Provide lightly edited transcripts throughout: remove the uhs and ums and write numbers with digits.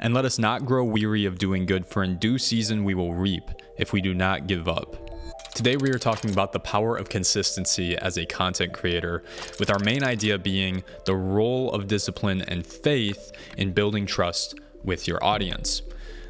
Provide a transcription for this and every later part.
And let us not grow weary of doing good, for in due season we will reap if we do not give up. Today we are talking about the power of consistency as a content creator, with our main idea being the role of discipline and faith in building trust with your audience.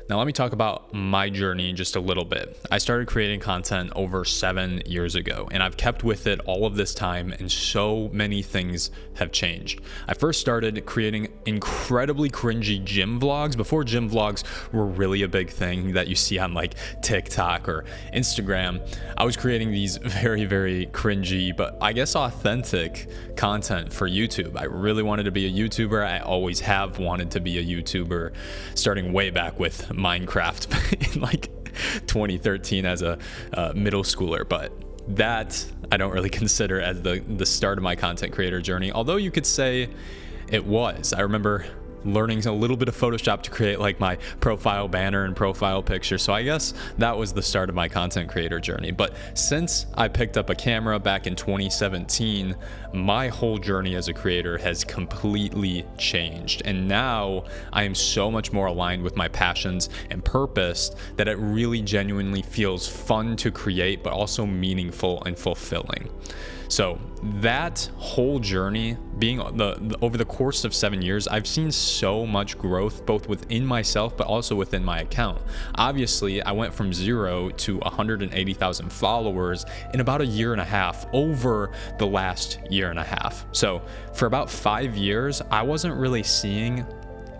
Now let me talk about my journey just a little bit. I started creating content over 7 years ago, and I've kept with it all of this time, and so many things have changed. I first started creating incredibly cringy gym vlogs before gym vlogs were really a big thing that you see on like TikTok or Instagram. I was creating these very, very cringy, but I guess authentic content for YouTube. I really wanted to be a YouTuber. I always have wanted to be a YouTuber, starting way back with Minecraft in like 2013 as a middle schooler, but that I don't really consider as the start of my content creator journey, although you could say it was. I remember learning a little bit of Photoshop to create like my profile banner and profile picture. So I guess that was the start of my content creator journey. But since I picked up a camera back in 2017, my whole journey as a creator has completely changed. And now I am so much more aligned with my passions and purpose that it really genuinely feels fun to create, but also meaningful and fulfilling. So that whole journey, being over the course of 7 years, I've seen so much growth both within myself but also within my account. Obviously, I went from 0 to 180,000 followers in about a year and a half, over the last year and a half. So for about 5 years, I wasn't really seeing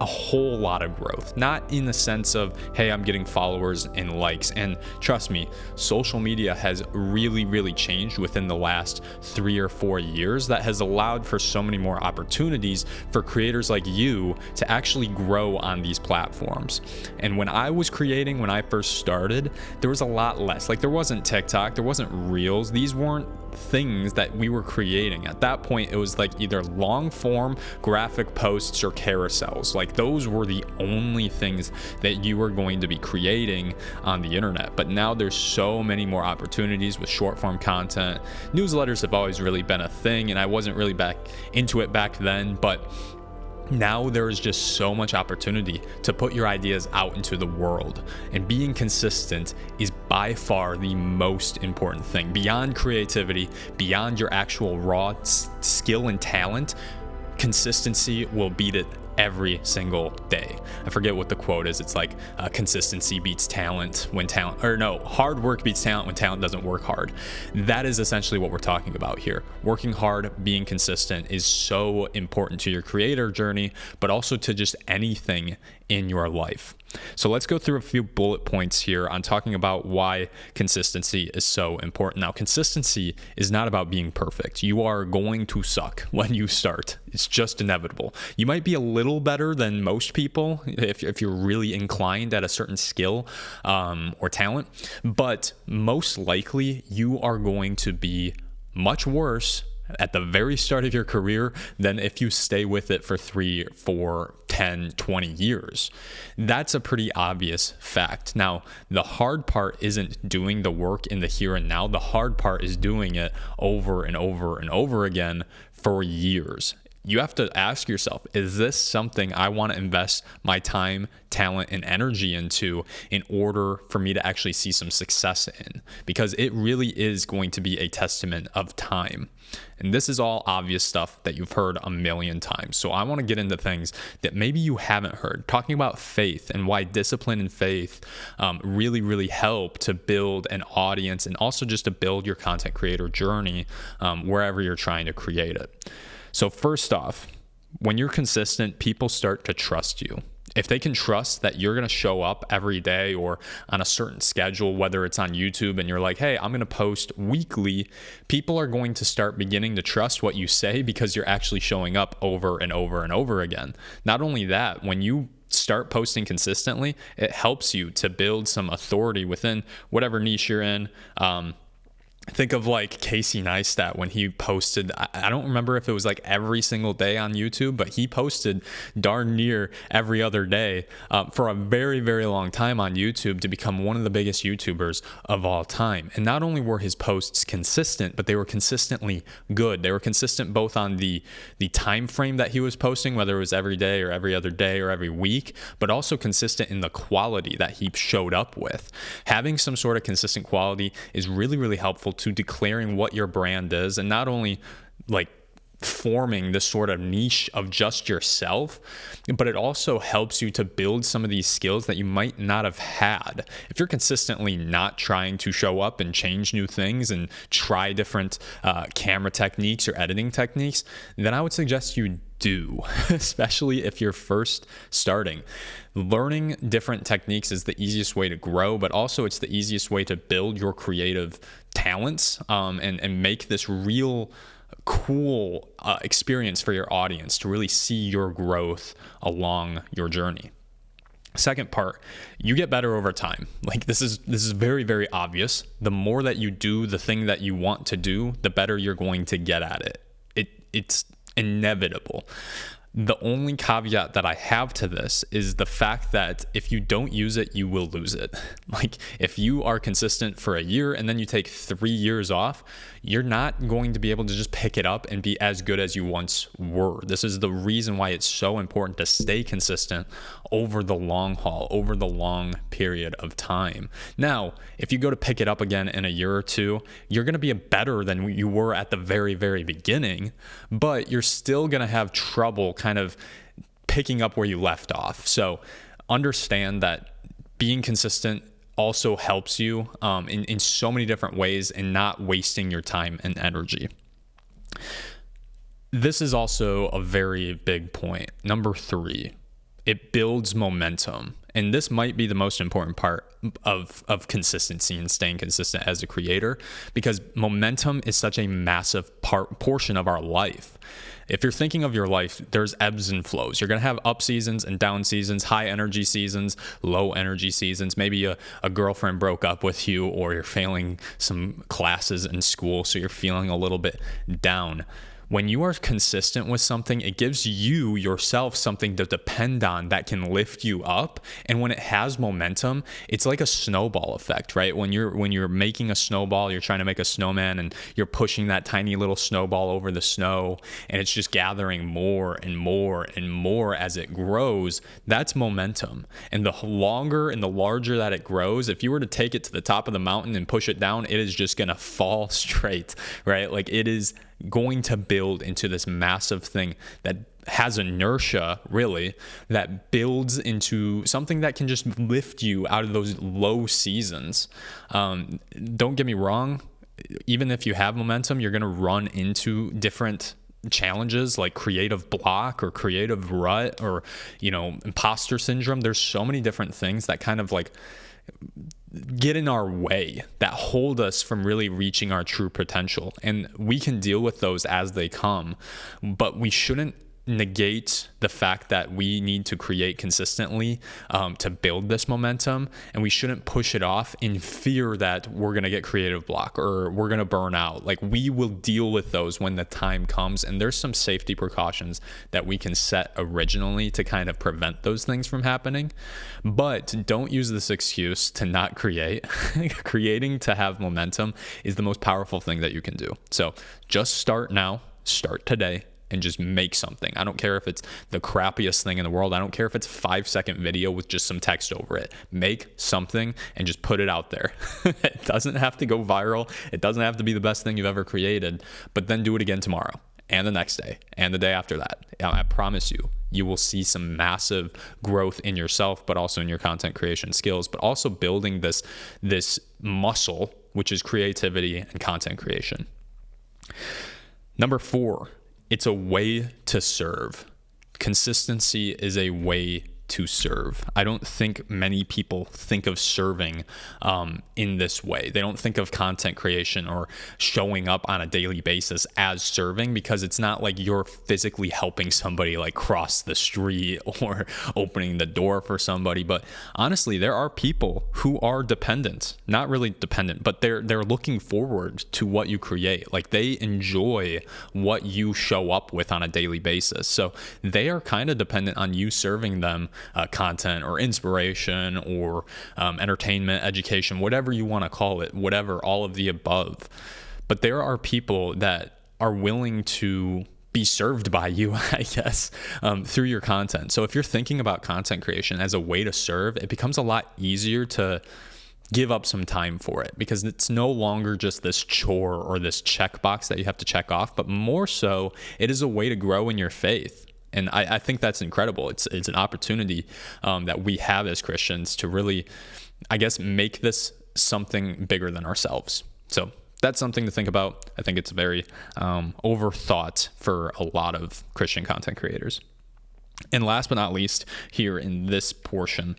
a whole lot of growth, not in the sense of, hey, I'm getting followers and likes. And trust me, social media has really changed within the last 3 or 4 years. That has allowed for so many more opportunities for creators like you to actually grow on these platforms. And when I was creating, when I first started, there was a lot less. Like, there wasn't TikTok, there wasn't Reels. These weren't things that we were creating. At that point, it was like either long form graphic posts or carousels. Like, those were the only things that you were going to be creating on the internet. But now there's so many more opportunities with short form content. Newsletters have always really been a thing, and I wasn't really back into it back then, but now there is just so much opportunity to put your ideas out into the world, and being consistent is by far the most important thing. Beyond creativity, beyond your actual raw skill and talent, consistency will beat it every single day. I forget what the quote is. It's like consistency beats talent when hard work beats talent when talent doesn't work hard. That is essentially what we're talking about here. Working hard, being consistent is so important to your creator journey, but also to just anything in your life. So let's go through a few bullet points here on talking about why consistency is so important. Now, consistency is not about being perfect. You are going to suck when you start. It's just inevitable. You might be a little better than most people if you're really inclined at a certain skill or talent, but most likely you are going to be much worse at the very start of your career than if you stay with it for 3, 4, 10, 20 years. That's a pretty obvious fact. Now, the hard part isn't doing the work in the here and now. The hard part is doing it over and over and over again for years. You have to ask yourself, is this something I want to invest my time, talent, and energy into in order for me to actually see some success in? Because it really is going to be a testament of time. And this is all obvious stuff that you've heard a million times. So I want to get into things that maybe you haven't heard, talking about faith and why discipline and faith really help to build an audience, and also just to build your content creator journey wherever you're trying to create it. So first off, when you're consistent, people start to trust you. If they can trust that you're going to show up every day or on a certain schedule, whether it's on YouTube and you're like, hey, I'm going to post weekly, people are going to start beginning to trust what you say because you're actually showing up over and over and over again. Not only that, when you start posting consistently, it helps you to build some authority within whatever niche you're in. Think of like Casey Neistat when he posted, I don't remember if it was like every single day on YouTube, but he posted darn near every other day for a very, very long time on YouTube to become one of the biggest YouTubers of all time. And not only were his posts consistent, but they were consistently good. They were consistent both on the time frame that he was posting, whether it was every day or every other day or every week, but also consistent in the quality that he showed up with. Having some sort of consistent quality is really, really helpful to declaring what your brand is, and not only like forming this sort of niche of just yourself, but it also helps you to build some of these skills that you might not have had. If you're consistently not trying to show up and change new things and try different camera techniques or editing techniques, then I would suggest you do, especially if you're first starting. Learning different techniques is the easiest way to grow, but also it's the easiest way to build your creative talents and make this real cool experience for your audience to really see your growth along your journey. Second part, you get better over time. Like this is very, very obvious. The more that you do the thing that you want to do, the better you're going to get at it. It's inevitable. The only caveat that I have to this is the fact that if you don't use it, you will lose it. Like if you are consistent for a year and then you take 3 years off, you're not going to be able to just pick it up and be as good as you once were. This is the reason why it's so important to stay consistent over the long haul, over the long period of time. Now, if you go to pick it up again in a year or two, you're going to be better than you were at the very, very beginning, but you're still going to have trouble kind of picking up where you left off. So understand that being consistent also helps you in so many different ways and not wasting your time and energy. This is also a very big point. Number 3, it builds momentum. And this might be the most important part of consistency and staying consistent as a creator, because momentum is such a massive portion of our life. If you're thinking of your life, there's ebbs and flows. You're going to have up seasons and down seasons, high energy seasons, low energy seasons. Maybe a girlfriend broke up with you, or you're failing some classes in school, so you're feeling a little bit down. When you are consistent with something, it gives you yourself something to depend on that can lift you up. And when it has momentum, it's like a snowball effect, right? When you're making a snowball, you're trying to make a snowman and you're pushing that tiny little snowball over the snow, and it's just gathering more and more and more as it grows. That's momentum. And the longer and the larger that it grows, if you were to take it to the top of the mountain and push it down, it is just going to fall straight, right? Like it is going to build into this massive thing that has inertia, really, that builds into something that can just lift you out of those low seasons. Don't get me wrong, even if you have momentum, you're going to run into different challenges like creative block or creative rut or, imposter syndrome. There's so many different things that kind of like get in our way, that hold us from really reaching our true potential. And we can deal with those as they come, but we shouldn't negate the fact that we need to create consistently to build this momentum, and we shouldn't push it off in fear that we're going to get creative block or we're going to burn out. Like we will deal with those when the time comes, and there's some safety precautions that we can set originally to kind of prevent those things from happening. But don't use this excuse to not create. Creating to have momentum is the most powerful thing that you can do. So just start now, start today, and just make something. I don't care if it's the crappiest thing in the world. I don't care if it's a 5-second video with just some text over it. Make something and just put it out there. It doesn't have to go viral. It doesn't have to be the best thing you've ever created, but then do it again tomorrow and the next day and the day after that. I promise you, you will see some massive growth in yourself, but also in your content creation skills, but also building this muscle, which is creativity and content creation. Number 4, it's a way to serve. Consistency is a way to serve. I don't think many people think of serving in this way. They don't think of content creation or showing up on a daily basis as serving, because it's not like you're physically helping somebody like cross the street or opening the door for somebody. But honestly, there are people who are dependent, not really dependent, but they're looking forward to what you create. Like, they enjoy what you show up with on a daily basis. So they are kind of dependent on you serving them content or inspiration or entertainment, education, whatever you want to call it, whatever, all of the above. But there are people that are willing to be served by you, I guess, through your content. So if you're thinking about content creation as a way to serve, it becomes a lot easier to give up some time for it, because it's no longer just this chore or this checkbox that you have to check off, but more so it is a way to grow in your faith. And I think that's incredible. It's an opportunity that we have as Christians to really, I guess, make this something bigger than ourselves. So that's something to think about. I think it's very overthought for a lot of Christian content creators. And last but not least, here in this portion,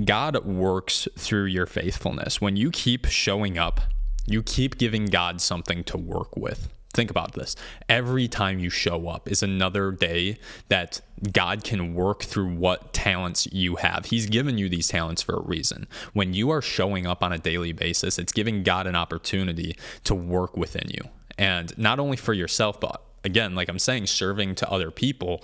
God works through your faithfulness. When you keep showing up, you keep giving God something to work with. Think about this. Every time you show up is another day that God can work through what talents you have. He's given you these talents for a reason. When you are showing up on a daily basis, it's giving God an opportunity to work within you. And not only for yourself, but again, like I'm saying, serving to other people.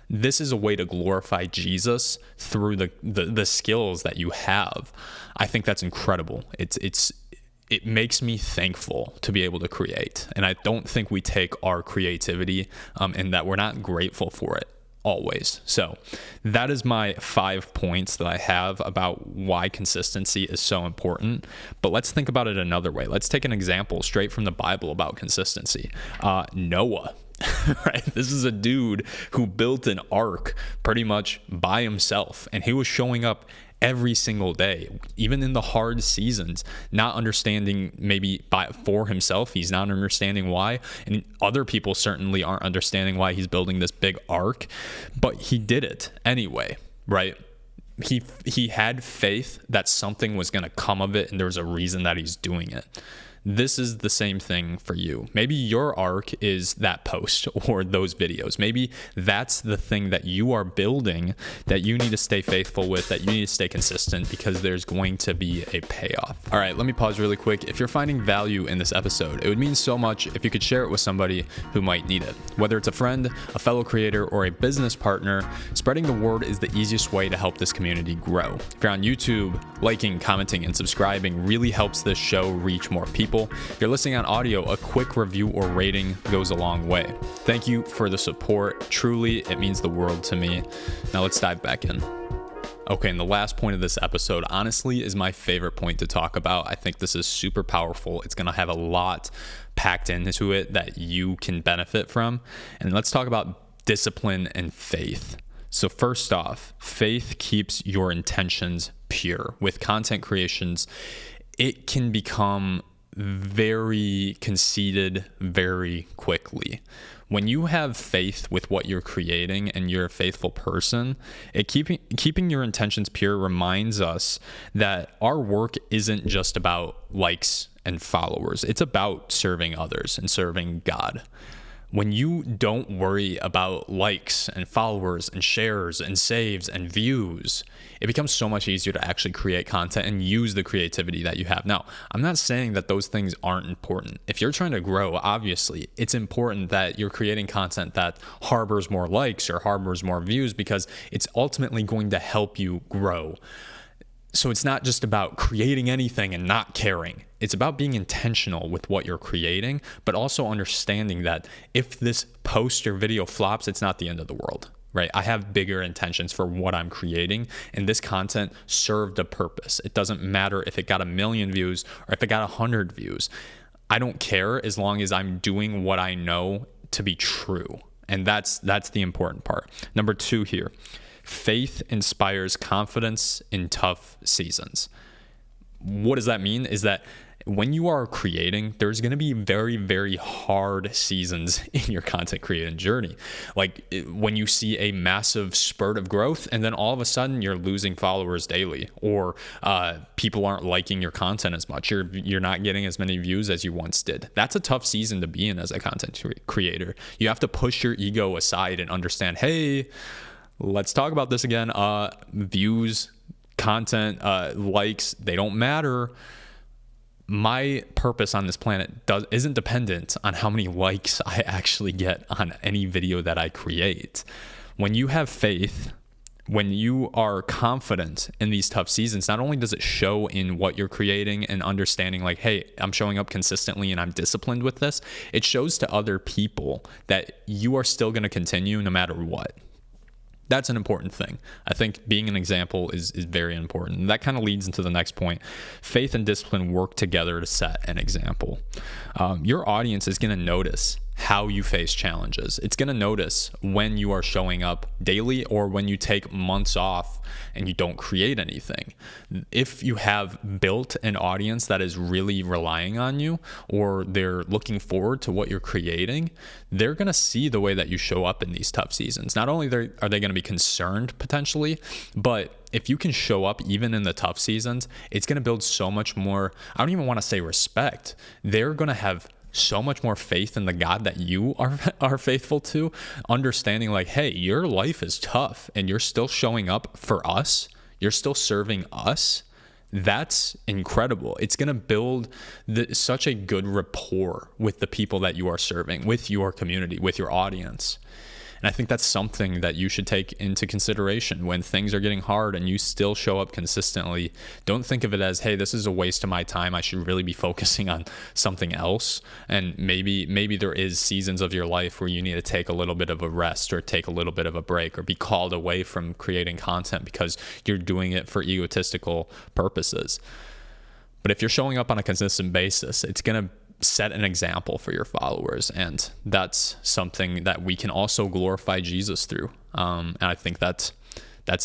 This is a way to glorify Jesus through the skills that you have. I think that's incredible. It makes me thankful to be able to create. And I don't think we take our creativity and that we're not grateful for it always. So that is my 5 points that I have about why consistency is so important. But let's think about it another way. Let's take an example straight from the Bible about consistency. Noah. Right? This is a dude who built an ark pretty much by himself, and he was showing up every single day, even in the hard seasons, not understanding maybe for himself. He's not understanding why, and other people certainly aren't understanding why he's building this big ark, but he did it anyway, right? He had faith that something was going to come of it, and there was a reason that he's doing it. This is the same thing for you. Maybe your arc is that post or those videos. Maybe that's the thing that you are building that you need to stay faithful with, that you need to stay consistent, because there's going to be a payoff. All right, let me pause really quick. If you're finding value in this episode, it would mean so much if you could share it with somebody who might need it. Whether it's a friend, a fellow creator, or a business partner, spreading the word is the easiest way to help this community grow. If you're on YouTube, liking, commenting, and subscribing really helps this show reach more people. If you're listening on audio, a quick review or rating goes a long way. Thank you for the support. Truly, it means the world to me. Now let's dive back in. Okay, and the last point of this episode, honestly, is my favorite point to talk about. I think this is super powerful. It's going to have a lot packed into it that you can benefit from. And let's talk about discipline and faith. So first off, faith keeps your intentions pure. With content creations, it can become very conceited very quickly. When you have faith with what you're creating and you're a faithful person, keeping your intentions pure reminds us that our work isn't just about likes and followers. It's about serving others and serving God. When you don't worry about likes and followers and shares and saves and views, it becomes so much easier to actually create content and use the creativity that you have. Now, I'm not saying that those things aren't important. If you're trying to grow, obviously, it's important that you're creating content that harbors more likes or harbors more views, because it's ultimately going to help you grow. So it's not just about creating anything and not caring. It's about being intentional with what you're creating, but also understanding that if this post or video flops, it's not the end of the world, right? I have bigger intentions for what I'm creating, and this content served a purpose. It doesn't matter if it got 1 million views or if it got 100 views. I don't care as long as I'm doing what I know to be true. And that's the important part. Number 2 here. Faith inspires confidence in tough seasons. what does that mean? Is that when you are creating, there's going to be very, very hard seasons in your content creating journey. Like when you see a massive spurt of growth and then all of a sudden you're losing followers daily, or people aren't liking your content as much. You're not getting as many views as you once did. That's a tough season to be in as a content creator. You have to push your ego aside and understand, hey, let's talk about this again. Views, content, likes, they don't matter. My purpose on this planet isn't dependent on how many likes I actually get on any video that I create. When you have faith, when you are confident in these tough seasons, not only does it show in what you're creating and understanding like, hey, I'm showing up consistently and I'm disciplined with this, it shows to other people that you are still going to continue no matter what. That's an important thing. I think being an example is very important. And that kind of leads into the next point. Faith and discipline work together to set an example. Your audience is going to notice how you face challenges. It's going to notice when you are showing up daily or when you take months off and you don't create anything. If you have built an audience that is really relying on you, or they're looking forward to what you're creating, they're going to see the way that you show up in these tough seasons. Not only are they going to be concerned potentially, but if you can show up even in the tough seasons, it's going to build so much more, I don't even want to say respect. They're going to have so much more faith in the God that you are faithful to, understanding like, hey, your life is tough and you're still showing up for us. You're still serving us. That's incredible. It's going to build such a good rapport with the people that you are serving, with your community, with your audience. And I think that's something that you should take into consideration when things are getting hard and you still show up consistently. Don't think of it as, hey, this is a waste of my time. I should really be focusing on something else. And maybe there is seasons of your life where you need to take a little bit of a rest or take a little bit of a break or be called away from creating content because you're doing it for egotistical purposes. But if you're showing up on a consistent basis, it's going to set an example for your followers, and that's something that we can also glorify Jesus through. And I think that's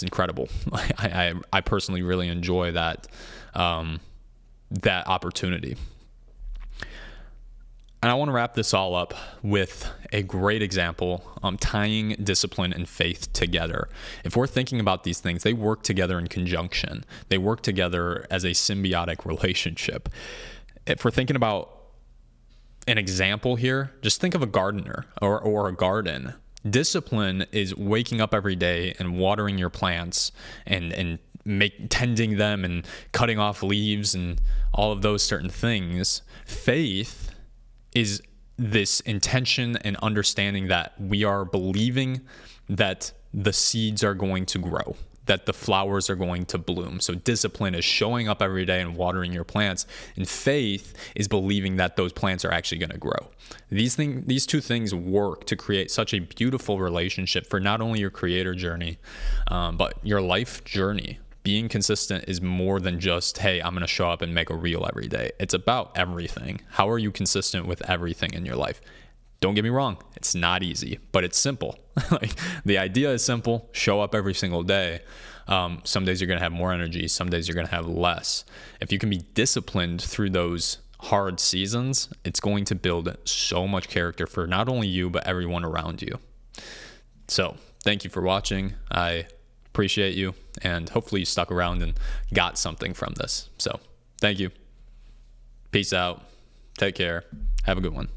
incredible. I personally really enjoy that opportunity. And I want to wrap this all up with a great example, tying discipline and faith together. If we're thinking about these things, they work together in conjunction. They work together as a symbiotic relationship. If we're thinking about an example here, just think of a gardener or a garden. Discipline is waking up every day and watering your plants and tending them and cutting off leaves and all of those certain things. Faith is this intention and understanding that we are believing that the seeds are going to grow, that the flowers are going to bloom. So discipline is showing up every day and watering your plants, and faith is believing that those plants are actually going to grow. These two things work to create such a beautiful relationship for not only your creator journey, but your life journey. Being consistent is more than just, hey, I'm going to show up and make a reel every day. It's about everything. How are you consistent with everything in your life? Don't get me wrong, it's not easy, but it's simple. Like, the idea is simple. Show up every single day. Some days you're going to have more energy. Some days you're going to have less. If you can be disciplined through those hard seasons, it's going to build so much character for not only you, but everyone around you. So thank you for watching. I appreciate you, and hopefully you stuck around and got something from this. So thank you. Peace out. Take care. Have a good one.